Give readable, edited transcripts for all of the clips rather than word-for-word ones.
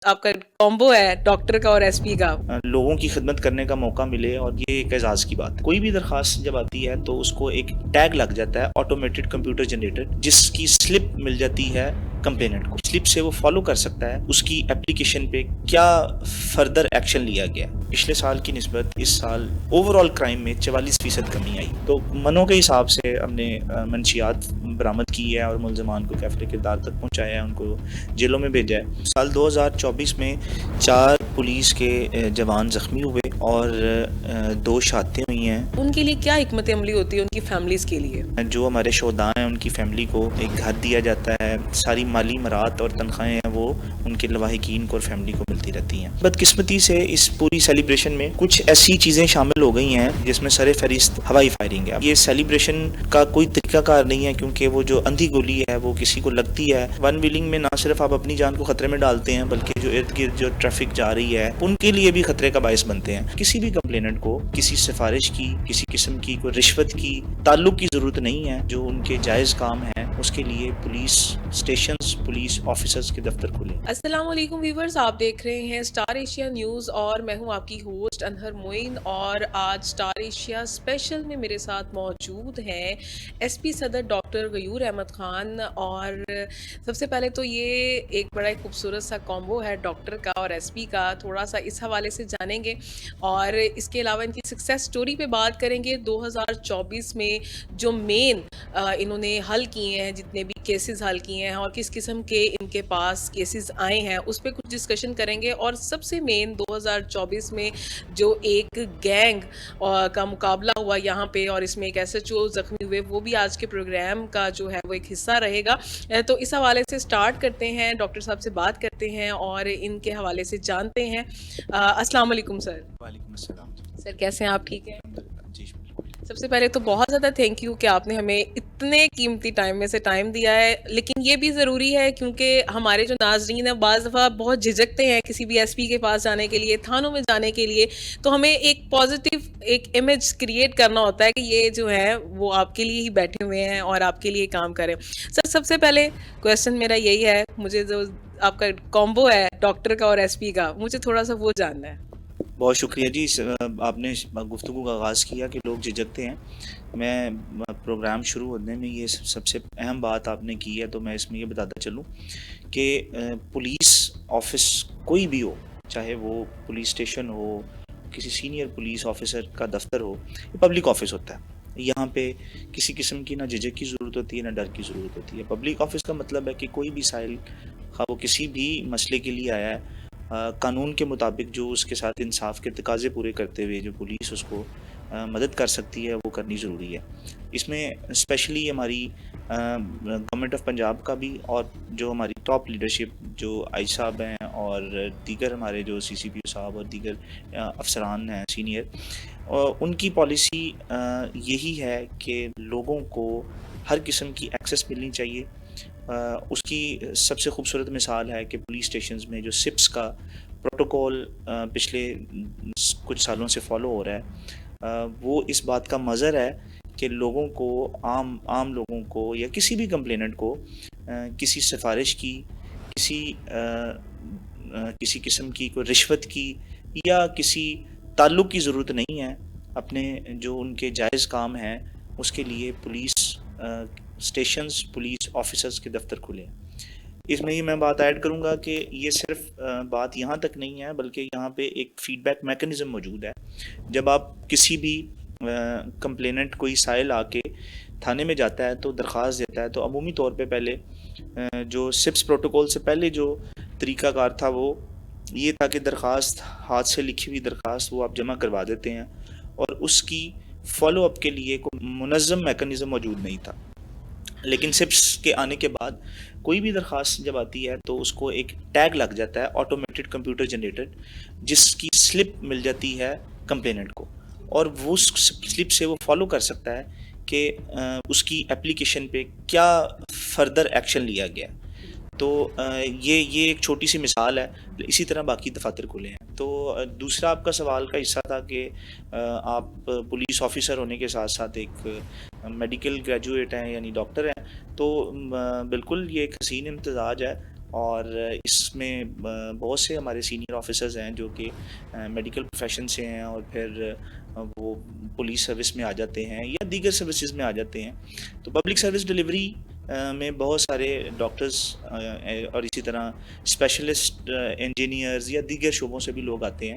آپ کا کامبو ہے ڈاکٹر کا اور ایس پی کا. لوگوں کی خدمت کرنے کا موقع ملے، اور یہ ایک اعزاز کی بات ہے. کوئی بھی درخواست جب آتی ہے تو اس کو ایک ٹیگ لگ جاتا ہے آٹومیٹڈ کمپیوٹر جنریٹڈ، جس کی سلپ مل جاتی ہے کمپلیننٹ کو. سلپ سے وہ فالو کر سکتا ہے اس کی اپلیکیشن پہ کیا فردر ایکشن لیا گیا. پچھلے سال کی نسبت اس سال اوور آل کرائم میں 44% کمی آئی. تو منوں کے حساب سے ہم نے منشیات برآمد کی ہے اور ملزمان کو کیفر کردار تک پہنچایا ہے، ان کو جیلوں میں بھیجا ہے. سال 2024 میں 4 پولیس کے جوان زخمی ہوئے اور 2 شہادتیں ہوئی ہیں. ان کے لیے کیا حکمت عملی ہوتی ہے ان کی فیملیز کے لیے؟ جو ہمارے شہداء ہیں ان کی فیملی کو ایک گھر دیا جاتا ہے، ساری مالی مرات اور تنخواہیں ہیں وہ ان کے لواحقین کو اور فیملی کو ملتی رہتی ہیں. بدقسمتی سے اس پوری سیلیبریشن میں کچھ ایسی چیزیں شامل ہو گئی ہیں جس میں سر فہرست ہوائی فائرنگ ہے. یہ سیلیبریشن کا کوئی طریقہ کار نہیں ہے، کیونکہ وہ جو اندھی گولی ہے وہ کسی کو لگتی ہے. ون ویلنگ میں نہ صرف آپ اپنی جان کو خطرے میں ڈالتے ہیں، بلکہ جو ارد گرد جو ٹریفک جا رہی ہے ان کے لیے بھی خطرے کا باعث بنتے ہیں. کسی بھی کمپلیننٹ کو کسی سفارش کی، کسی قسم کی کوئی رشوت کی تعلق کی ضرورت نہیں ہے. جو ان کے جائز کام ہیں اس کے لیے پولیس اسٹیشنز، پولیس آفیسرز کے دفتر کھلے. السلام علیکم ویورز، آپ دیکھ رہے ہیں اسٹار ایشیا نیوز اور میں ہوں آپ کی ہوسٹ انہر معین. اور آج اسٹار ایشیا اسپیشل میں میرے ساتھ موجود ہیں ایس پی صدر ڈاکٹر غیور احمد خان. اور سب سے پہلے تو یہ ایک بڑا ہی خوبصورت سا کامبو ہے ڈاکٹر کا اور ایس پی کا، تھوڑا سا اس حوالے سے جانیں گے اور اس کے علاوہ ان کی سکسیس سٹوری پہ بات کریں گے. 2024 میں جو مین انہوں نے حل کیے ہیں، جتنے بھی کیسز حل کیے ہیں اور کس قسم کے ان کے پاس کیسز آئے ہیں، اس پہ کچھ ڈسکشن کریں گے. اور سب سے مین 2024 میں جو ایک گینگ کا مقابلہ ہوا یہاں پہ اور اس میں ایک ایس ایچ او زخمی ہوئے، وہ بھی آج کے پروگرام کا جو ہے وہ ایک حصہ رہے گا. تو اس حوالے سے سٹارٹ کرتے ہیں، ڈاکٹر صاحب سے بات کرتے ہیں اور ان کے حوالے سے جانتے ہیں. السلام علیکم سر. وعلیکم السلام. سر کیسے ہیں آپ؟ ٹھیک ہیں؟ جی بالکل. سب سے پہلے تو بہت زیادہ تھینک یو کہ آپ نے ہمیں اتنے قیمتی ٹائم میں سے ٹائم دیا ہے. لیکن یہ بھی ضروری ہے کیونکہ ہمارے جو ناظرین ہیں بعض دفعہ بہت جھجکتے ہیں کسی بھی ایس پی کے پاس جانے کے لیے، تھانوں میں جانے کے لیے. تو ہمیں ایک پازیٹیو ایک امیج کریٹ کرنا ہوتا ہے کہ یہ جو ہے وہ آپ کے لیے ہی بیٹھے ہوئے ہیں اور آپ کے لیے کام کریں. سر سب سے پہلے کویسچن میرا یہی ہے، مجھے جو آپ کا کامبو ہے ڈاکٹر کا اور ایس پی کا، مجھے تھوڑا سا وہ جاننا ہے. بہت شکریہ جی. آپ نے گفتگو کا آغاز کیا کہ لوگ جھجکتے ہیں. میں پروگرام شروع ہونے میں یہ سب سے اہم بات آپ نے کی ہے، تو میں اس میں یہ بتاتا چلوں کہ پولیس آفس کوئی بھی ہو، چاہے وہ پولیس اسٹیشن ہو، کسی سینئر پولیس آفیسر کا دفتر ہو، یہ پبلک آفس ہوتا ہے. یہاں پہ کسی قسم کی نہ جھجک کی ضرورت ہوتی ہے نہ ڈر کی ضرورت ہوتی ہے. پبلک آفس کا مطلب ہے کہ کوئی بھی سائل خواہ وہ کسی بھی مسئلے کے لیے آیا ہے، قانون کے مطابق جو اس کے ساتھ انصاف کے تقاضے پورے کرتے ہوئے جو پولیس اس کو مدد کر سکتی ہے وہ کرنی ضروری ہے. اس میں اسپیشلی ہماری گورنمنٹ آف پنجاب کا بھی، اور جو ہماری ٹاپ لیڈرشپ جو آئی صاحب ہیں اور دیگر ہمارے جو سی سی پی او صاحب اور دیگر افسران ہیں سینئر، ان کی پالیسی یہی ہے کہ لوگوں کو ہر قسم کی ایکسیس ملنی چاہیے. اس کی سب سے خوبصورت مثال ہے کہ پولیس اسٹیشنز میں جو سپس کا پروٹوکول پچھلے کچھ سالوں سے فالو ہو رہا ہے، وہ اس بات کا مظہر ہے کہ لوگوں کو، عام لوگوں کو یا کسی بھی کمپلیننٹ کو کسی سفارش کی، کسی قسم کی کوئی رشوت کی یا کسی تعلق کی ضرورت نہیں ہے. اپنے جو ان کے جائز کام ہیں اس کے لیے پولیس اسٹیشنز، پولیس آفیسرز کے دفتر کھلے ہیں. اس میں ہی میں بات ایڈ کروں گا کہ یہ صرف بات یہاں تک نہیں ہے، بلکہ یہاں پہ ایک فیڈ بیک میکنزم موجود ہے. جب آپ کسی بھی کمپلیننٹ کوئی سائل آ کے تھانے میں جاتا ہے تو درخواست دیتا ہے، تو عمومی طور پہ پہلے جو سپس پروٹوکول سے پہلے جو طریقہ کار تھا وہ یہ تھا کہ درخواست، ہاتھ سے لکھی ہوئی درخواست وہ آپ جمع کروا دیتے ہیں، اور اس کی فالو اپ کے لیے کوئی منظم میکنزم موجود نہیں تھا. لیکن سپس کے آنے کے بعد کوئی بھی درخواست جب آتی ہے تو اس کو ایک ٹیگ لگ جاتا ہے آٹومیٹڈ کمپیوٹر جنریٹڈ، جس کی سلپ مل جاتی ہے کمپلیننٹ کو، اور وہ سلپ سے وہ فالو کر سکتا ہے کہ اس کی اپلیکیشن پہ کیا فردر ایکشن لیا گیا. تو یہ ایک چھوٹی سی مثال ہے. اسی طرح باقی دفاتر کھلے ہیں. تو دوسرا آپ کا سوال کا حصہ تھا کہ آپ پولیس آفیسر ہونے کے ساتھ ساتھ ایک میڈیکل گریجویٹ ہیں یعنی ڈاکٹر ہیں. تو بالکل یہ ایک حسین امتزاج ہے. اور اس میں بہت سے ہمارے سینئر آفیسرز ہیں جو کہ میڈیکل پروفیشن سے ہیں اور پھر وہ پولیس سروس میں آ جاتے ہیں یا دیگر سروسز میں آ جاتے ہیں. تو پبلک سروس ڈلیوری میں بہت سارے ڈاکٹرز اور اسی طرح اسپیشلسٹ انجینئرز یا دیگر شعبوں سے بھی لوگ آتے ہیں.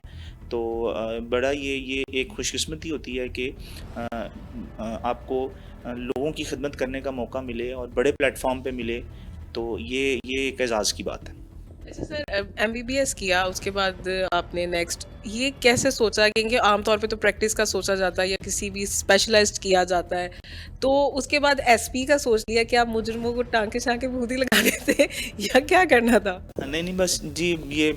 تو بڑا یہ ایک خوش قسمتی ہوتی ہے کہ آپ کو لوگوں کی خدمت کرنے کا موقع ملے اور بڑے پلیٹ فارم پہ ملے. تو یہ ایک اعزاز کی بات ہے. اچھا سر، MBBS کیا اس کے بعد آپ نے نیکسٹ یہ کیسے سوچا؟ کیونکہ عام طور پہ تو پریکٹس کا سوچا جاتا ہے یا کسی بھی اسپیشلائزڈ کیا جاتا ہے، تو اس کے بعد SP کا سوچ لیا کہ آپ مجرموں کو ٹانکے شانکے بھوتی لگانے تھے یا کیا کرنا تھا؟ نہیں بس جی یہ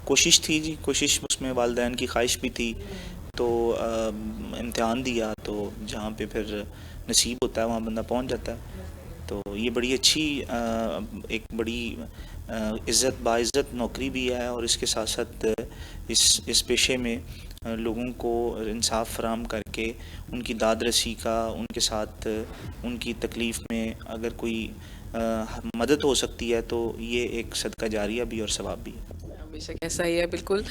کوشش تھی جی، کوشش اس میں والدین کی خواہش بھی تھی. تو امتحان دیا تو جہاں پہ پھر نصیب ہوتا ہے وہاں بندہ پہنچ جاتا ہے. تو یہ بڑی اچھی ایک بڑی عزت باعزت نوکری بھی ہے، اور اس کے ساتھ ساتھ اس پیشے میں لوگوں کو انصاف فراہم کر کے ان کی داد رسی کا، ان کے ساتھ ان کی تکلیف میں اگر کوئی مدد ہو سکتی ہے تو یہ ایک صدقہ جاریہ بھی اور ثواب بھی ہے. بے شک ایسا ہی ہے، بالکل.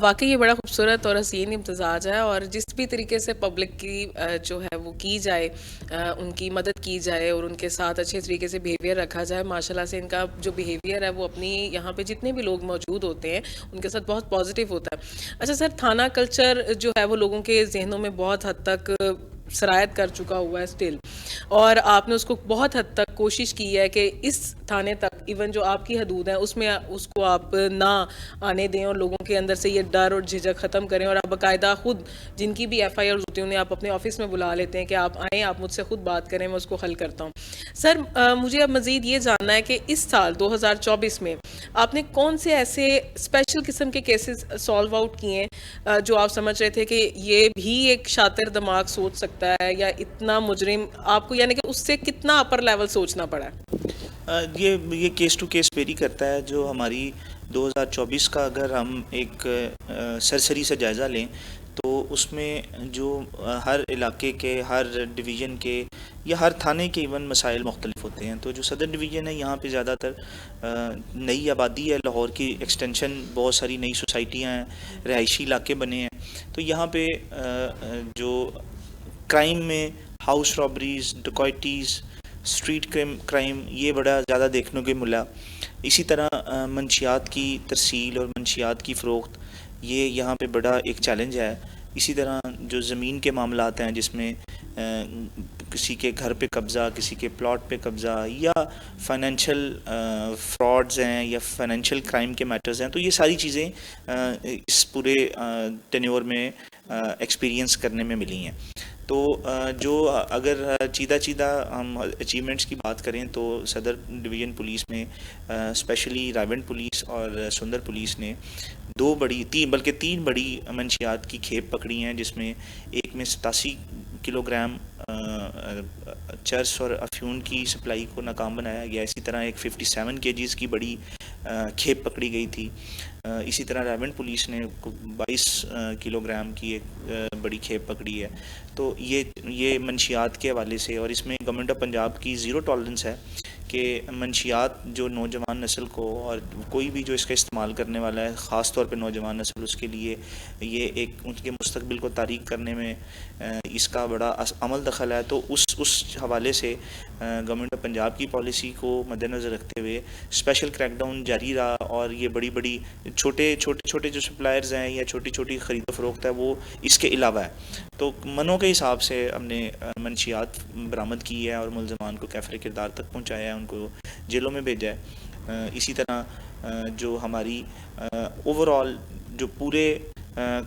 واقعی یہ بڑا خوبصورت اور حسین امتزاج ہے، اور جس بھی طریقے سے پبلک کی جو ہے وہ کی جائے، ان کی مدد کی جائے اور ان کے ساتھ اچھے طریقے سے بیہیویئر رکھا جائے، ماشاءاللہ سے ان کا جو بیہیویئر ہے وہ اپنی یہاں پہ جتنے بھی لوگ موجود ہوتے ہیں ان کے ساتھ بہت پازیٹیو ہوتا ہے. اچھا سر، تھانہ کلچر جو ہے وہ لوگوں کے ذہنوں میں بہت حد تک سرایت کر چکا ہوا ہے اسٹل، اور آپ نے اس کو بہت حد تک کوشش کی ہے کہ اس تھانے تک ایون جو آپ کی حدود ہیں اس میں اس کو آپ نہ آنے دیں، اور لوگوں کے اندر سے یہ ڈر اور جھجک ختم کریں، اور آپ باقاعدہ خود جن کی بھی FIR ہوتی ہیں انہیں آپ اپنے آفس میں بلا لیتے ہیں کہ آپ آئیں، آپ مجھ سے خود بات کریں، میں اس کو حل کرتا ہوں. سر مجھے اب مزید یہ جاننا ہے کہ اس سال 2024 میں آپ نے کون سے ایسے اسپیشل قسم کے کیسز سالو آؤٹ کیے ہیں جو آپ سمجھ رہے تھے کہ یہ بھی ایک شاطر دماغ سوچ سکتا ہے، یا اتنا مجرم آپ کو یعنی کہ اس سے کتنا اپر لیول سوچنا پڑا ہے؟ یہ کیس ٹو کیس ویری کرتا ہے. جو ہماری 2024 کا اگر ہم ایک سرسری سے جائزہ لیں تو اس میں جو ہر علاقے کے، ہر ڈویژن کے یا ہر تھانے کے ایون مسائل مختلف ہوتے ہیں. تو جو صدر ڈویژن ہے یہاں پہ زیادہ تر نئی آبادی ہے، لاہور کی ایکسٹینشن، بہت ساری نئی سوسائٹیاں ہیں، رہائشی علاقے بنے ہیں. تو یہاں پہ جو کرائم میں ہاؤس رابریز، ڈکیٹیز، اسٹریٹ کرائم یہ بڑا زیادہ دیکھنے کو ملا. اسی طرح منشیات کی ترسیل اور منشیات کی فروخت یہ یہاں پہ بڑا ایک چیلنج ہے. اسی طرح جو زمین کے معاملات ہیں جس میں کسی کے گھر پہ قبضہ، کسی کے پلاٹ پہ قبضہ، یا فائنینشیل فراڈز ہیں یا فائنینشیل کرائم کے میٹرز ہیں، تو یہ ساری چیزیں اس پورے ٹینیور میں ایکسپیرینس کرنے میں ملی ہیں. تو جو اگر چیدہ ہم اچیومنٹس کی بات کریں تو صدر ڈویژن پولیس میں اسپیشلی راولپنڈی پولیس اور سندر پولیس نے تین بڑی منشیات کی کھیپ پکڑی ہیں، جس میں ایک میں 87 کلو گرام چرس اور افیون کی سپلائی کو ناکام بنایا گیا. اسی طرح ایک 57 kgs کی بڑی کھیپ پکڑی گئی تھی. اسی طرح راولپنڈی پولیس نے 22 کلو گرام کی ایک بڑی کھیپ پکڑی ہے. تو یہ منشیات کے حوالے سے، اور اس میں گورنمنٹ آف پنجاب کی زیرو ٹالرنس ہے کہ منشیات جو نوجوان نسل کو، اور کوئی بھی جو اس کا استعمال کرنے والا ہے، خاص طور پہ نوجوان نسل، اس کے لیے یہ ایک ان کے مستقبل کو تاریک کرنے میں اس کا بڑا عمل دخل ہے. تو اس حوالے سے گورنمنٹ آف پنجاب کی پالیسی کو مد نظر رکھتے ہوئے اسپیشل کریک ڈاؤن جاری رہا، اور یہ بڑی چھوٹے جو سپلائرز ہیں یا چھوٹی خرید و فروخت ہے وہ اس کے علاوہ ہے. تو منوں کے حساب سے ہم نے منشیات برآمد کی ہے اور ملزمان کو کیفر کردار تک پہنچایا ہے، ان کو جیلوں میں بھیجا ہے. اسی طرح جو ہماری اوور آل جو پورے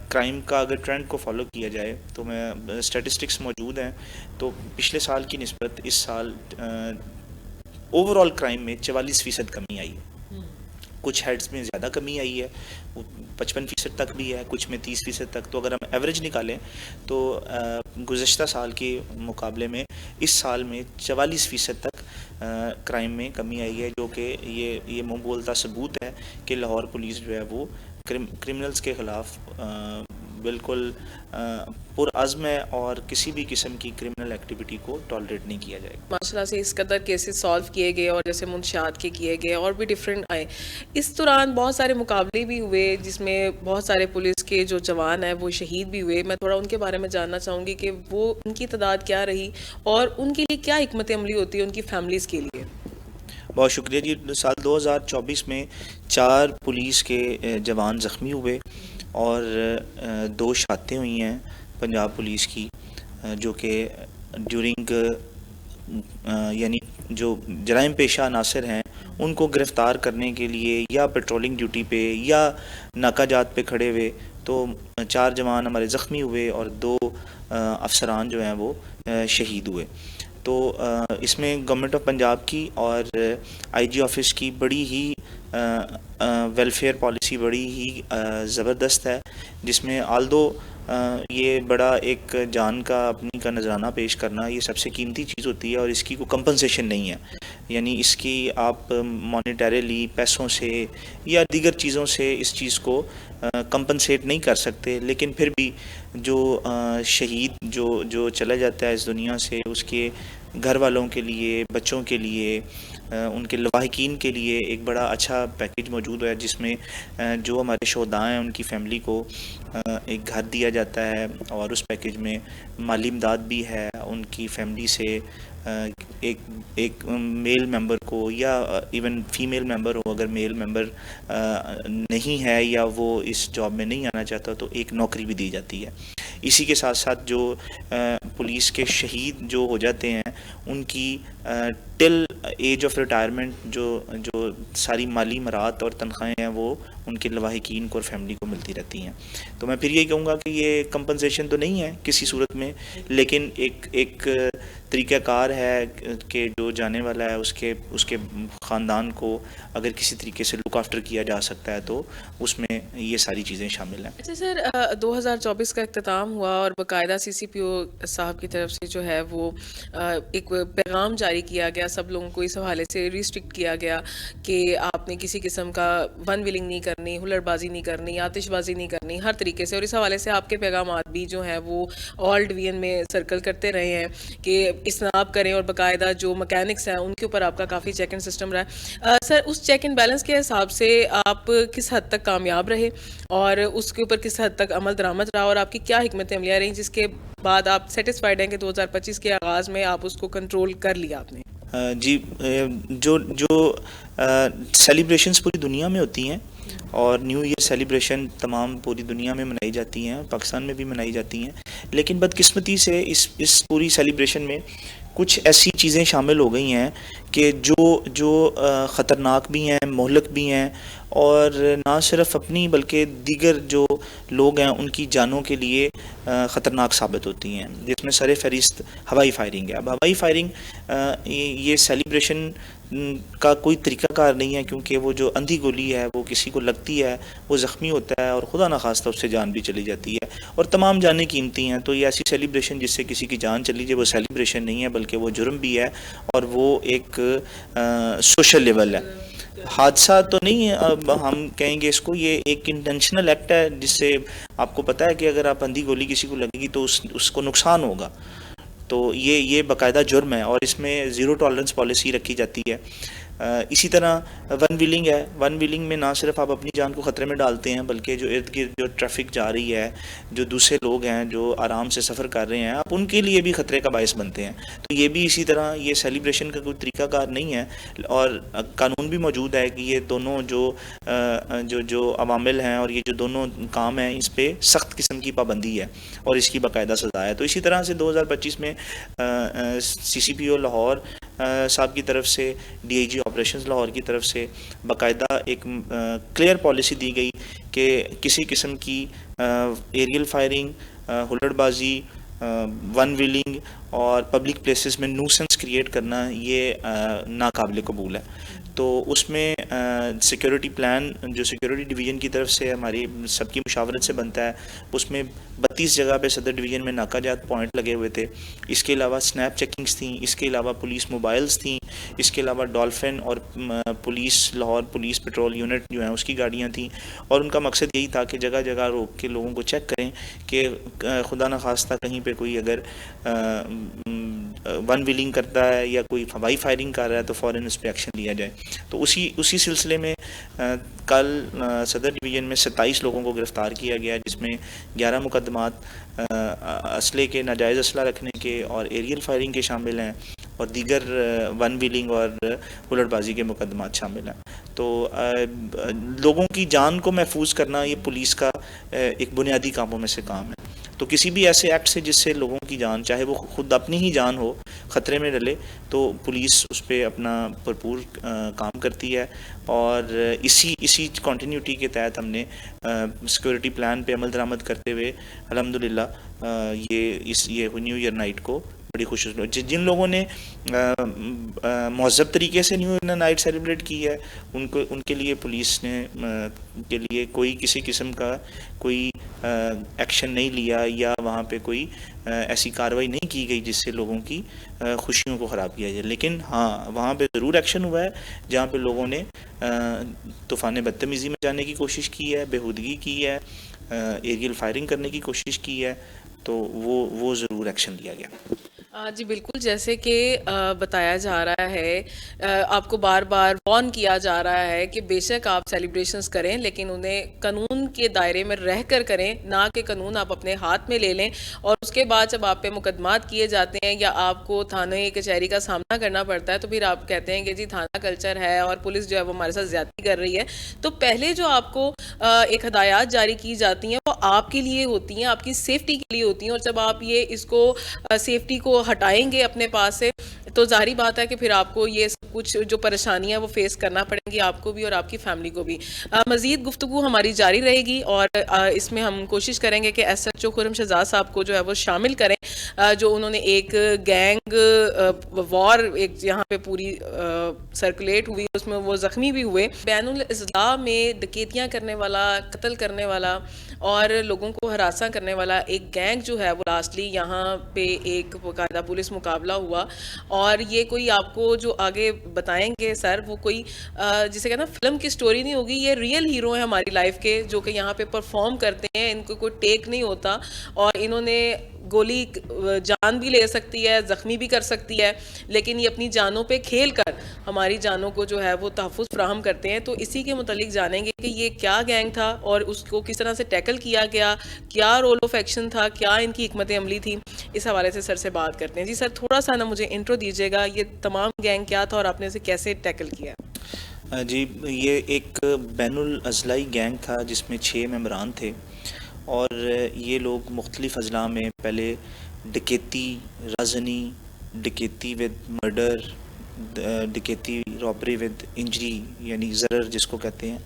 کرائم کا اگر ٹرینڈ کو فالو کیا جائے تو میں اسٹیٹسٹکس موجود ہیں، تو پچھلے سال کی نسبت اس سال اوور آل کرائم میں 44% کمی آئی ہے. کچھ ہیڈز میں زیادہ کمی آئی ہے، 55% تک بھی ہے، کچھ میں 30% تک. تو اگر ہم ایوریج نکالیں تو گزشتہ سال کے مقابلے میں اس سال میں 44% تک کرائم میں کمی آئی ہے، جو کہ یہ منہ بولتا ثبوت ہے کہ لاہور پولیس جو ہے وہ کرمنلز کے خلاف بالکل پرعزم ہے اور کسی بھی قسم کی کرمنل ایکٹیویٹی کو ٹالریٹ نہیں کیا جائے گا. ماشاءاللہ سے اس قدر کیسز سالو کیے گئے اور جیسے منشیات کے کیے گئے اور بھی ڈفرینٹ آئے. اس دوران بہت سارے مقابلے بھی ہوئے جس میں بہت سارے پولیس کے جو جوان ہیں وہ شہید بھی ہوئے. میں تھوڑا ان کے بارے میں جاننا چاہوں گی کہ وہ ان کی تعداد کیا رہی اور ان کے لیے کیا حکمت عملی ہوتی ہے ان کی فیملیز کے لیے. بہت شکریہ جی. سال 2024 میں 4 پولیس کے جوان زخمی ہوئے اور 2 شہادتیں ہوئی ہیں پنجاب پولیس کی جو کہ ڈیورنگ یعنی جو جرائم پیشہ عناصر ہیں ان کو گرفتار کرنے کے لیے یا پیٹرولنگ ڈیوٹی پہ یا ناکہ جات پہ کھڑے ہوئے تو 4 جوان ہمارے زخمی ہوئے اور 2 افسران جو ہیں وہ شہید ہوئے. تو اس میں گورنمنٹ آف پنجاب کی اور آئی جی آفس کی بڑی ہی ویلفیئر پالیسی بڑی ہی زبردست ہے, جس میں آلدو یہ بڑا ایک جان کا اپنی کا نذرانہ پیش کرنا یہ سب سے قیمتی چیز ہوتی ہے اور اس کی کوئی کمپنسیشن نہیں ہے. یعنی اس کی آپ مانیٹریلی پیسوں سے یا دیگر چیزوں سے اس چیز کو کمپنسیٹ نہیں کر سکتے, لیکن پھر بھی جو شہید جو چلا جاتا ہے اس دنیا سے اس کے گھر والوں کے لیے, بچوں کے لیے, ان کے لواحقین کے لیے ایک بڑا اچھا پیکیج موجود ہے جس میں جو ہمارے شہداء ہیں ان کی فیملی کو ایک گھر دیا جاتا ہے اور اس پیکیج میں مالی امداد بھی ہے. ان کی فیملی سے ایک میل ممبر کو یا ایون فیمیل ممبر ہو, اگر میل ممبر نہیں ہے یا وہ اس جاب میں نہیں آنا چاہتا تو ایک نوکری بھی دی جاتی ہے. اسی کے ساتھ ساتھ جو پولیس کے شہید جو ہو جاتے ہیں ان کی ٹل ایج آف ریٹائرمنٹ جو ساری مالی مراد اور تنخواہیں ہیں وہ ان کے لواحقین کو اور فیملی کو ملتی رہتی ہیں. تو میں پھر یہی کہوں گا کہ یہ کمپنسیشن تو نہیں ہے کسی صورت میں, لیکن ایک طریقہ کار ہے کہ جو جانے والا ہے اس کے خاندان کو اگر کسی طریقے سے لک آفٹر کیا جا سکتا ہے تو اس میں یہ ساری چیزیں شامل ہیں. اچھا سر, 2024 کا اختتام ہوا اور باقاعدہ سی سی پی او صاحب کی طرف سے جو ہے وہ ایک پیغام جاری کیا گیا, سب لوگوں کو اس حوالے سے ریسٹرکٹ کیا گیا کہ آپ نے کسی قسم کا ون ویلنگ نہیں کرنی, ہلڑ بازی نہیں کرنی, آتش بازی نہیں کرنی, ہر طریقے سے. اور اس حوالے سے آپ کے پیغامات بھی جو ہیں وہ آل ڈویژن میں سرکل کرتے رہے ہیں کہ اصلاح کریں اور باقاعدہ جو مکینکس ہیں ان کے اوپر آپ کا کافی چیک اینڈ سسٹم رہا ہے. سر اس چیک اینڈ بیلنس کے حساب سے آپ کس حد تک کامیاب رہے اور اس کے اوپر کس حد تک عمل درآمد رہا اور آپ کی کیا حکمت عملیاں رہیں جس کے بعد آپ سیٹسفائیڈ ہیں کہ 2025 کے آغاز میں آپ اس کو کنٹرول کر لیا آپ نے؟ جی, جو سیلیبریشنز پوری دنیا میں ہوتی ہیں اور نیو ایئر سیلیبریشن تمام پوری دنیا میں منائی جاتی ہیں, پاکستان میں بھی منائی جاتی ہیں, لیکن بدقسمتی سے اس پوری سیلیبریشن میں کچھ ایسی چیزیں شامل ہو گئی ہیں کہ جو خطرناک بھی ہیں, مہلک بھی ہیں اور نہ صرف اپنی بلکہ دیگر جو لوگ ہیں ان کی جانوں کے لیے خطرناک ثابت ہوتی ہیں, جس میں سر فہرست ہوائی فائرنگ ہے. اب ہوائی فائرنگ یہ سیلیبریشن کا کوئی طریقہ کار نہیں ہے, کیونکہ وہ جو اندھی گولی ہے وہ کسی کو لگتی ہے, وہ زخمی ہوتا ہے اور خدا نخواستہ اس سے جان بھی چلی جاتی ہے اور تمام جانیں قیمتی ہیں. تو یہ ایسی سیلیبریشن جس سے کسی کی جان چلی جائے وہ سیلیبریشن نہیں ہے بلکہ وہ جرم بھی ہے اور وہ ایک سوشل لیول ہے. حادثہ تو نہیں ہے, اب ہم کہیں گے اس کو یہ ایک انٹینشنل ایکٹ ہے جس سے آپ کو پتہ ہے کہ اگر آپ اندھی گولی کسی کو لگے گی تو اس کو نقصان ہوگا. تو یہ باقاعدہ جرم ہے اور اس میں زیرو ٹالرنس پالیسی رکھی جاتی ہے. اسی طرح ون ویلنگ ہے. ون ویلنگ میں نہ صرف آپ اپنی جان کو خطرے میں ڈالتے ہیں بلکہ جو ارد گرد جو ٹریفک جا رہی ہے, جو دوسرے لوگ ہیں جو آرام سے سفر کر رہے ہیں, آپ ان کے لیے بھی خطرے کا باعث بنتے ہیں. تو یہ بھی اسی طرح یہ سیلیبریشن کا کوئی طریقہ کار نہیں ہے اور قانون بھی موجود ہے کہ یہ دونوں جو عوامل ہیں اور یہ جو دونوں کام ہیں اس پہ سخت قسم کی پابندی ہے اور اس کی باقاعدہ سزا ہے. تو اسی طرح سے 2025 میں سی سی پی او لاہور صاحب کی طرف سے, D I G operations Lahore کی طرف سے باقاعدہ ایک کلیئر پالیسی دی گئی کہ کسی قسم کی ایریل فائرنگ, ہلڑ بازی, ون ویلنگ اور پبلک پلیسز میں نوسنس کریٹ کرنا یہ ناقابل قبول ہے. تو اس میں سیکیورٹی پلان جو سیکیورٹی ڈویژن کی طرف سے ہماری سب کی مشاورت سے بنتا ہے، اس میں 32 جگہ پہ صدر ڈویژن میں ناکہ جات پوائنٹ لگے ہوئے تھے. اس کے علاوہ سنیپ چیکنگز تھیں، اس کے علاوہ پولیس موبائلز تھیں، اس کے علاوہ ڈولفن اور police Lahore police petrol unit جو ہیں اس کی گاڑیاں تھیں. اور ان کا مقصد یہی تھا کہ جگہ جگہ روک کے لوگوں کو چیک کریں کہ خدا نخواستہ کہیں پہ کوئی اگر ون ویلنگ کرتا ہے یا کوئی ہوائی فائرنگ کر رہا ہے تو فوراً اس پہ ایکشن لیا جائے. تو اسی سلسلے میں کل صدر ڈویژن میں 27 لوگوں کو گرفتار کیا گیا، جس میں 11 مقدمات اسلحے کے ناجائز اسلحہ رکھنے کے اور ایریل فائرنگ کے شامل ہیں، اور دیگر ون ویلنگ اور ہلڑ بازی کے مقدمات شامل ہیں. تو لوگوں کی جان کو محفوظ کرنا یہ پولیس کا ایک بنیادی کاموں میں سے کام ہے. تو کسی بھی ایسے ایکٹ سے جس سے لوگوں کی جان، چاہے وہ خود اپنی ہی جان ہو، خطرے میں ڈلے، تو پولیس اس پہ اپنا بھرپور کام کرتی ہے. اور اسی کنٹینیوٹی کے تحت ہم نے سیکورٹی پلان پہ عمل درآمد کرتے ہوئے الحمدللہ یہ نیو ایئر نائٹ کو بڑی خوشی، جن لوگوں نے مہذب طریقے سے نیو ایئر نائٹ سیلیبریٹ کی ہے ان کے لیے پولیس نے کے لیے کوئی کسی قسم کا کوئی ایکشن نہیں لیا، یا وہاں پہ کوئی ایسی کارروائی نہیں کی گئی جس سے لوگوں کی خوشیوں کو خراب کیا جائے. لیکن ہاں وہاں پہ ضرور ایکشن ہوا ہے جہاں پہ لوگوں نے طوفان بدتمیزی میں جانے کی کوشش کی ہے، بےہودگی کی ہے، ایریل فائرنگ کرنے کی کوشش کی ہے، تو وہ ضرور ایکشن لیا گیا. جی بالکل، جیسے کہ بتایا جا رہا ہے، آپ کو بار بار وارن کیا جا رہا ہے کہ بے شک آپ سیلیبریشنز کریں لیکن انہیں قانون کے دائرے میں رہ کر کریں، نہ کہ قانون آپ اپنے ہاتھ میں لے لیں اور اس کے بعد جب آپ پہ مقدمات کیے جاتے ہیں یا آپ کو تھانے کچہری کا سامنا کرنا پڑتا ہے تو پھر آپ کہتے ہیں کہ جی تھانہ کلچر ہے اور پولیس جو ہے وہ ہمارے ساتھ زیادتی کر رہی ہے. تو پہلے جو آپ کو ایک ہدایات جاری کی جاتی ہیں وہ آپ کے لیے ہوتی ہیں، آپ کی سیفٹی کے لیے ہوتی ہیں، اور جب آپ اس کو سیفٹی کو ہٹائیں گے اپنے پاس سے تو ظاہری بات ہے کہ پھر آپ کو یہ سب کچھ جو پریشانیاں وہ فیس کرنا پڑیں گی، آپ کو بھی اور آپ کی فیملی کو بھی. مزید گفتگو ہماری جاری رہے گی اور اس میں ہم کوشش کریں گے کہ ایس ایچ او خرم شہزاد صاحب کو جو ہے وہ شامل کریں، جو انہوں نے ایک گینگ وار ایک یہاں پہ پوری سرکولیٹ ہوئی، اس میں وہ زخمی بھی ہوئے. بین الاضلاع میں ڈکیتیاں کرنے والا، قتل کرنے والا اور لوگوں کو ہراساں کرنے والا ایک گینگ جو ہے وہ لاسٹلی یہاں پہ ایک باقاعدہ پولیس مقابلہ ہوا. اور یہ کوئی آپ کو جو آگے بتائیں گے سر، وہ کوئی جسے کہنا فلم کی سٹوری نہیں ہوگی، یہ ریئل ہیرو ہیں ہماری لائف کے جو کہ یہاں پہ پرفارم کرتے ہیں، ان کو کوئی ٹیک نہیں ہوتا اور انہوں نے گولی جان بھی لے سکتی ہے، زخمی بھی کر سکتی ہے، لیکن یہ اپنی جانوں پہ کھیل کر ہماری جانوں کو جو ہے وہ تحفظ فراہم کرتے ہیں. تو اسی کے متعلق جانیں گے کہ یہ کیا گینگ تھا اور اس کو کس طرح سے ٹیکل کیا گیا، کیا رول آف ایکشن تھا، کیا ان کی حکمت عملی تھی. اس حوالے سے سر سے بات کرتے ہیں. جی سر، تھوڑا سا نا مجھے انٹرو دیجیے گا، یہ تمام گینگ کیا تھا اور آپ نے اسے کیسے ٹیکل کیا؟ جی، یہ ایک بین الاضلاعی گینگ تھا جس میں 6 ممبران تھے، اور یہ لوگ مختلف اضلاع میں پہلے ڈکیتی، رازنی، ڈکیتی ود مرڈر، ڈکیتی رابری ود انجری یعنی ضرر جس کو کہتے ہیں،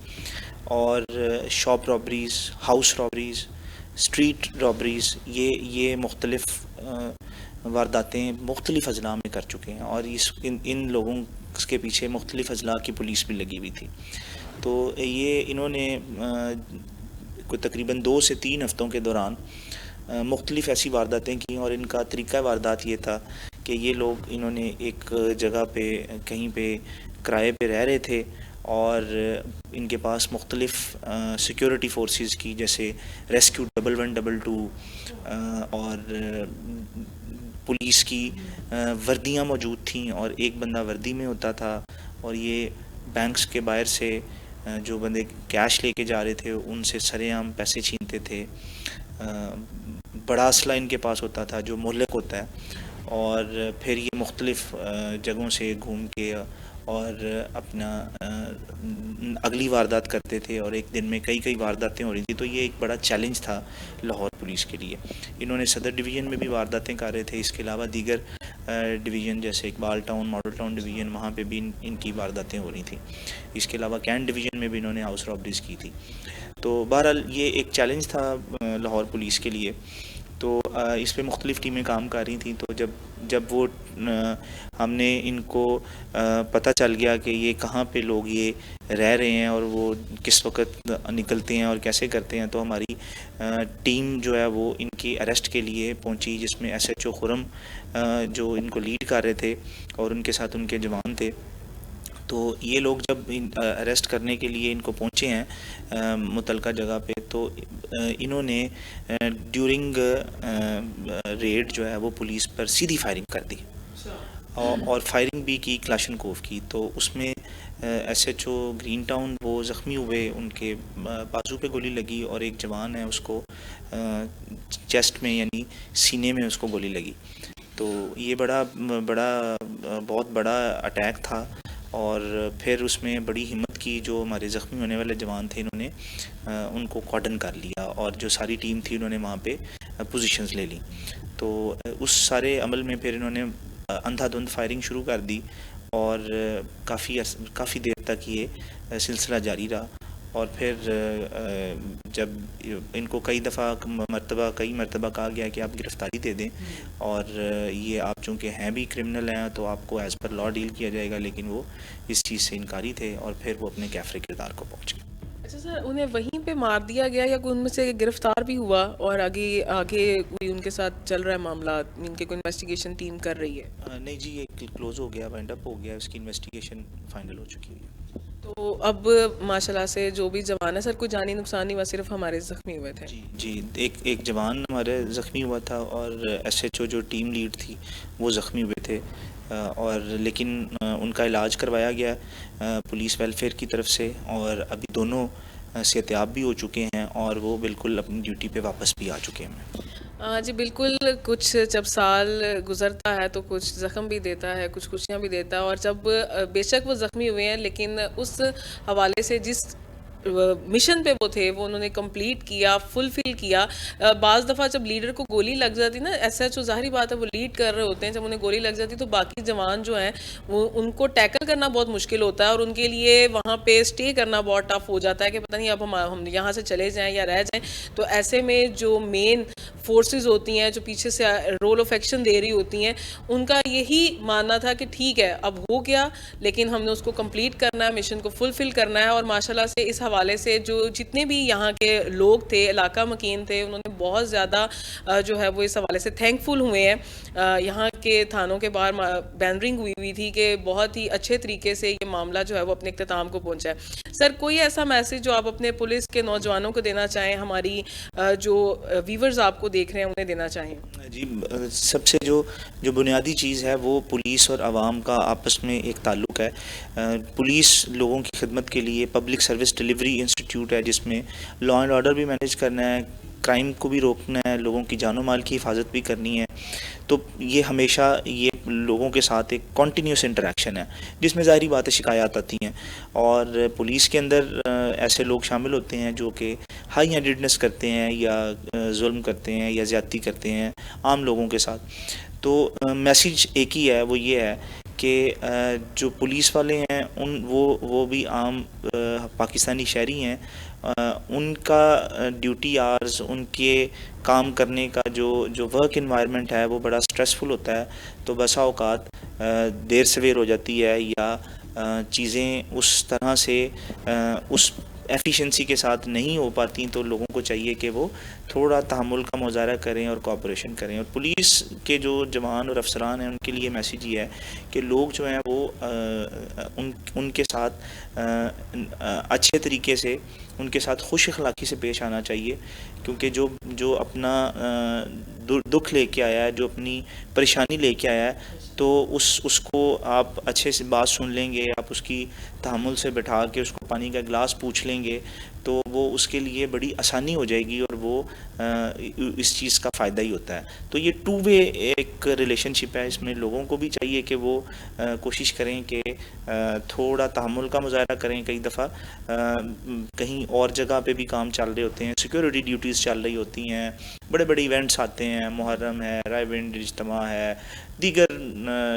اور shop robberies, house robberies, street robberies, یہ مختلف وارداتیں مختلف اضلاع میں کر چکے ہیں، اور ان لوگوں کے پیچھے مختلف اضلاع کی پولیس بھی لگی ہوئی تھی. تو انہوں نے کوئی تقریباً 2 سے 3 ہفتوں کے دوران مختلف ایسی وارداتیں کی، اور ان کا طریقہ واردات یہ تھا کہ انہوں نے ایک جگہ پہ کہیں پہ کرائے پہ رہ رہے تھے، اور ان کے پاس مختلف سیکیورٹی فورسز کی جیسے ریسکیو 1112 اور پولیس کی وردیاں موجود تھیں، اور ایک بندہ وردی میں ہوتا تھا، اور یہ بینکس کے باہر سے جو بندے کیش لے کے جا رہے تھے ان سے سرے عام پیسے چھینتے تھے. بڑا اسلحہ ان کے پاس ہوتا تھا جو مہلک ہوتا ہے، اور پھر یہ مختلف جگہوں سے گھوم کے اور اپنا اگلی واردات کرتے تھے، اور ایک دن میں کئی وارداتیں ہو رہی تھیں. تو یہ ایک بڑا چیلنج تھا لاہور پولیس کے لیے. انہوں نے صدر ڈویژن میں بھی وارداتیں کر رہے تھے، اس کے علاوہ دیگر ڈویژن جیسے Iqbal town, model town division, وہاں پہ بھی ان کی وارداتیں ہو رہی تھیں. اس کے علاوہ کینٹ ڈویژن میں بھی انہوں نے ہاؤس رابریز کی تھی. تو بہرحال یہ ایک چیلنج تھا لاہور پولیس کے لیے. تو اس پہ مختلف ٹیمیں کام کر رہی تھیں. تو جب وہ ہم نے ان کو پتہ چل گیا کہ یہ کہاں پہ لوگ یہ رہ رہے ہیں اور وہ کس وقت نکلتے ہیں اور کیسے کرتے ہیں, تو ہماری ٹیم جو ہے وہ ان کی اریسٹ کے لیے پہنچی, جس میں ایس ایچ او خرم جو ان کو لیڈ کر رہے تھے اور ان کے ساتھ ان کے جوان تھے. تو یہ لوگ جب اریسٹ کرنے کے لیے ان کو پہنچے ہیں متعلقہ جگہ پہ, تو انہوں نے ڈیورنگ ریڈ جو ہے وہ پولیس پر سیدھی فائرنگ کر دی اور فائرنگ بھی کی کلاشنکوف کی. تو اس میں S H O Green Town وہ زخمی ہوئے, ان کے بازو پہ گولی لگی اور ایک جوان ہے اس کو چیسٹ میں یعنی سینے میں اس کو گولی لگی. تو یہ بہت بڑا اٹیک تھا, اور پھر اس میں بڑی ہمت کی جو ہمارے زخمی ہونے والے جوان تھے, انہوں نے ان کو کارڈن کر لیا اور جو ساری ٹیم تھی انہوں نے وہاں پہ پوزیشنز لے لیں. تو اس سارے عمل میں پھر انہوں نے اندھا دھند فائرنگ شروع کر دی اور کافی دیر تک یہ سلسلہ جاری رہا. اور پھر جب ان کو کئی مرتبہ کہا گیا کہ آپ گرفتاری دے دیں اور یہ آپ چونکہ ہیں بھی کرمنل ہیں تو آپ کو ایز پر لا ڈیل کیا جائے گا, لیکن وہ اس چیز سے انکاری تھے اور پھر وہ اپنے کیفر کردار کو پہنچ گئے. اچھا سر, انہیں وہیں پہ مار دیا گیا یا کوئی ان میں سے گرفتار بھی ہوا اور آگے کوئی ان کے ساتھ چل رہا ہے معاملات, ان کے کوئی انویسٹیگیشن ٹیم کر رہی ہے؟ نہیں جی, یہ کلوز ہو گیا, وائنڈ اپ ہو گیا, اس کی انویسٹیگیشن فائنل ہو چکی ہے. تو اب ماشاءاللہ سے جو بھی جوان ہے سر, کوئی جانی نقصان نہیں ہوا, صرف ہمارے زخمی ہوئے تھے؟ جی, ایک جوان ہمارے زخمی ہوا تھا اور ایس ایچ او جو ٹیم لیڈ تھی وہ زخمی ہوئے تھے, اور لیکن ان کا علاج کروایا گیا پولیس ویلفیئر کی طرف سے, اور ابھی دونوں صحتیاب بھی ہو چکے ہیں اور وہ بالکل اپنی ڈیوٹی پہ واپس بھی آ چکے ہیں. جی بالکل, کچھ جب سال گزرتا ہے تو کچھ زخم بھی دیتا ہے, کچھ خوشیاں بھی دیتا ہے, اور جب بے شک وہ زخمی ہوئے ہیں لیکن اس حوالے سے جس مشن پہ وہ تھے وہ انہوں نے کمپلیٹ کیا, فلفل کیا. بعض دفعہ جب لیڈر کو گولی لگ جاتی نا, ایس ایچ او ظاہری بات ہے وہ لیڈ کر رہے ہوتے ہیں, جب انہیں گولی لگ جاتی تو باقی جوان جو ہیں وہ ان کو ٹیکل کرنا بہت مشکل ہوتا ہے, اور ان کے لیے وہاں پہ اسٹے کرنا بہت ٹف ہو جاتا ہے کہ پتہ نہیں اب ہم یہاں سے چلے جائیں یا رہ جائیں. تو ایسے میں جو مین فورسز ہوتی ہیں جو پیچھے سے رول آف ایکشن دے رہی ہوتی ہیں, ان کا یہی ماننا تھا کہ ٹھیک ہے اب ہو گیا لیکن ہم نے اس کو کمپلیٹ کرنا ہے, مشن کو فلفل کرنا ہے. اور ماشاءاللہ سے اس حوالے سے جو جتنے بھی یہاں کے لوگ تھے, علاقہ مکین تھے, انہوں نے بہت زیادہ جو ہے وہ اس حوالے سے تھینک فل ہوئے ہیں. یہاں کے تھانوں کے باہر بینرنگ ہوئی تھی کہ بہت ہی اچھے طریقے سے یہ معاملہ جو ہے وہ اپنے اختتام کو پہنچا ہے. سر, کوئی ایسا میسج جو آپ اپنے پولیس کے نوجوانوں کو دینا چاہیں, ہماری جو ویورز آپ کو دیکھ رہے ہیں انہیں دینا چاہیں؟ جی, سب سے جو بنیادی چیز ہے وہ پولیس اور عوام کا آپس میں ایک تعلق ہے. پولیس لوگوں کی خدمت کے لیے پبلک سروس ڈیلیوری انسٹیٹیوٹ ہے, جس میں لا اینڈ آرڈر بھی مینیج کرنا ہے, کرائم کو بھی روکنا ہے, لوگوں کی جان و مال کی حفاظت بھی کرنی ہے. تو یہ ہمیشہ یہ لوگوں کے ساتھ ایک کنٹینیوس انٹریکشن ہے, جس میں ظاہری بات شکایات آتی ہیں, اور پولیس کے اندر ایسے لوگ شامل ہوتے ہیں جو کہ ہائی ہینڈیڈنس کرتے ہیں یا ظلم کرتے ہیں یا زیادتی کرتے ہیں عام لوگوں کے ساتھ. تو میسیج ایک ہی ہے, وہ یہ ہے کہ جو پولیس والے ہیں وہ بھی عام پاکستانی شہری ہیں, ان کا ڈیوٹی آرز, ان کے کام کرنے کا جو ورک انوائرمنٹ ہے وہ بڑا سٹریسفل ہوتا ہے. تو بسا اوقات دیر سویر ہو جاتی ہے یا چیزیں اس طرح سے اس ایفیشنسی کے ساتھ نہیں ہو پاتی, تو لوگوں کو چاہیے کہ وہ تھوڑا تحمل کا مظاہرہ کریں اور کوآپریشن کریں. اور پولیس کے جو جوان اور افسران ہیں ان کے لیے میسیج یہ ہے کہ لوگ جو ہیں وہ ان کے ساتھ اچھے طریقے سے, ان کے ساتھ خوش اخلاقی سے پیش آنا چاہیے, کیونکہ جو اپنا دکھ لے کے آیا ہے, جو اپنی پریشانی لے کے آیا ہے, تو اس کو آپ اچھے سے بات سن لیں گے, آپ اس کی تحمل سے بٹھا کے اس کو پانی کا گلاس پوچھ لیں گے, تو وہ اس کے لیے بڑی آسانی ہو جائے گی, اور وہ اس چیز کا فائدہ ہی ہوتا ہے. تو یہ ٹو وے ایک ریلیشن شپ ہے, اس میں لوگوں کو بھی چاہیے کہ وہ کوشش کریں کہ تھوڑا تحمل کا مظاہرہ کریں. کئی دفعہ کہیں اور جگہ پہ بھی کام چل رہے ہوتے ہیں, سیکیورٹی ڈیوٹیز چل رہی ہوتی ہیں, بڑے بڑے ایونٹس آتے ہیں, محرم ہے, رائے ونڈ اجتماع ہے, دیگر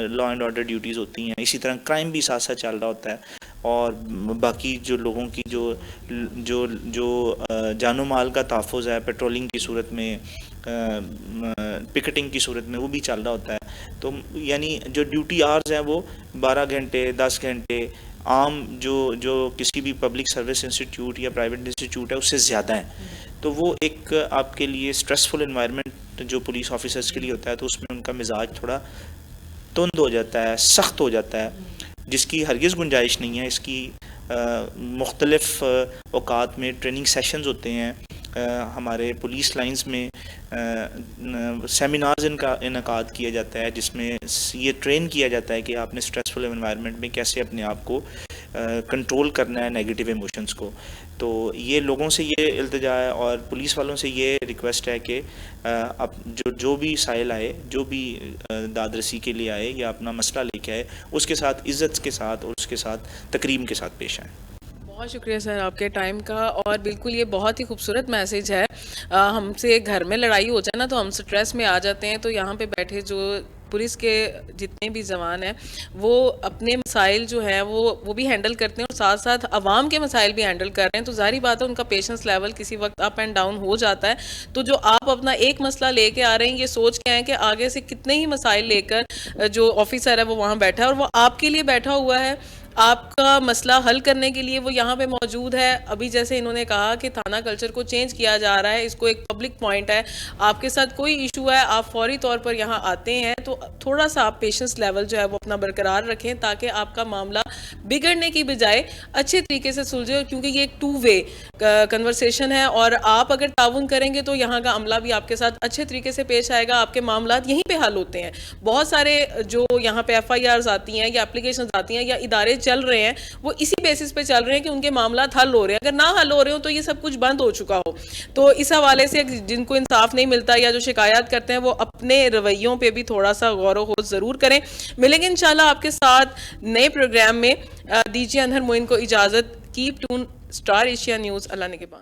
لا اینڈ آرڈر ڈیوٹیز ہوتی ہیں, اسی طرح کرائم بھی ساتھ ساتھ چل رہا ہوتا ہے. اور باقی جو لوگوں کی جو جو جو جان و مال کا تحفظ ہے پیٹرولنگ کی صورت میں، پکٹنگ کی صورت میں، وہ بھی چل رہا ہوتا ہے. تو یعنی جو ڈیوٹی آرز ہیں وہ 12 گھنٹے 10 گھنٹے عام جو کسی بھی پبلک سروس انسٹیٹیوٹ یا پرائیویٹ انسٹیٹیوٹ ہے اس سے زیادہ ہیں. تو وہ ایک آپ کے لیے اسٹریسفل انوائرمنٹ جو پولیس آفیسرس کے لیے ہوتا ہے، تو اس میں ان کا مزاج تھوڑا تند ہو جاتا ہے، سخت ہو جاتا ہے، جس کی ہرگز گنجائش نہیں ہے. اس کی مختلف اوقات میں ٹریننگ سیشنز ہوتے ہیں. ہمارے پولیس لائنز میں سیمینارز کا انعقاد کیا جاتا ہے، جس میں یہ ٹرین کیا جاتا ہے کہ آپ نے اسٹریسفل انوائرمنٹ میں کیسے اپنے آپ کو کنٹرول کرنا ہے نیگیٹو ایموشنز کو. تو یہ لوگوں سے یہ التجا ہے اور پولیس والوں سے یہ ریکویسٹ ہے کہ اب جو بھی سائل آئے، جو بھی داد رسی کے لیے آئے یا اپنا مسئلہ لے کے آئے، اس کے ساتھ عزت کے ساتھ اور اس کے ساتھ تکریم کے ساتھ پیش آئیں. بہت شکریہ سر آپ کے ٹائم کا، اور بالکل یہ بہت ہی خوبصورت میسیج ہے. ہم سے گھر میں لڑائی ہو جائے نا تو ہم سٹریس میں آ جاتے ہیں، تو یہاں پہ بیٹھے جو پولیس کے جتنے بھی جوان ہیں وہ اپنے مسائل جو ہیں وہ بھی ہینڈل کرتے ہیں، اور ساتھ ساتھ عوام کے مسائل بھی ہینڈل کر رہے ہیں. تو ظاہری بات ہے ان کا پیشنس لیول کسی وقت اپ اینڈ ڈاؤن ہو جاتا ہے. تو جو آپ اپنا ایک مسئلہ لے کے آ رہے ہیں، یہ سوچ کے آئیں کہ آگے سے کتنے ہی مسائل لے کر جو آفیسر ہے وہ وہاں بیٹھا ہے، اور وہ آپ کے لیے بیٹھا ہوا ہے، آپ کا مسئلہ حل کرنے کے لیے وہ یہاں پہ موجود ہے. ابھی جیسے انہوں نے کہا کہ تھانہ کلچر کو چینج کیا جا رہا ہے، اس کو ایک پبلک پوائنٹ ہے، آپ کے ساتھ کوئی ایشو ہے، آپ فوری طور پر یہاں آتے ہیں، تو تھوڑا سا آپ پیشنس لیول جو ہے وہ اپنا برقرار رکھیں تاکہ آپ کا معاملہ بگڑنے کی بجائے اچھے طریقے سے سلجھے، کیونکہ یہ ایک 2 وے کنورسیشن ہے، اور آپ اگر تعاون کریں گے تو یہاں کا عملہ بھی آپ کے ساتھ اچھے طریقے سے پیش آئے گا. آپ کے معاملات یہیں پہ حل ہوتے ہیں. بہت سارے جو یہاں پہ FIRs آتی ہیں یا اپلیکیشنز آتی ہیں یا ادارے چل رہے ہیں، وہ اسی بیسس پہ چل رہے ہیں کہ ان کے معاملات حل ہو رہے ہیں. اگر نہ حل ہو رہے ہوں تو یہ سب کچھ بند ہو چکا ہو. تو اس حوالے سے جن کو انصاف نہیں ملتا یا جو شکایات کرتے ہیں، وہ اپنے رویوں پہ بھی تھوڑا سا غور و خوض ضرور کریں. ملیں گے انشاءاللہ آپ کے ساتھ نئے پروگرام میں. دیجیے انہر معین کو اجازت. Keep tune star Asia news. اللہ نے کے بعد.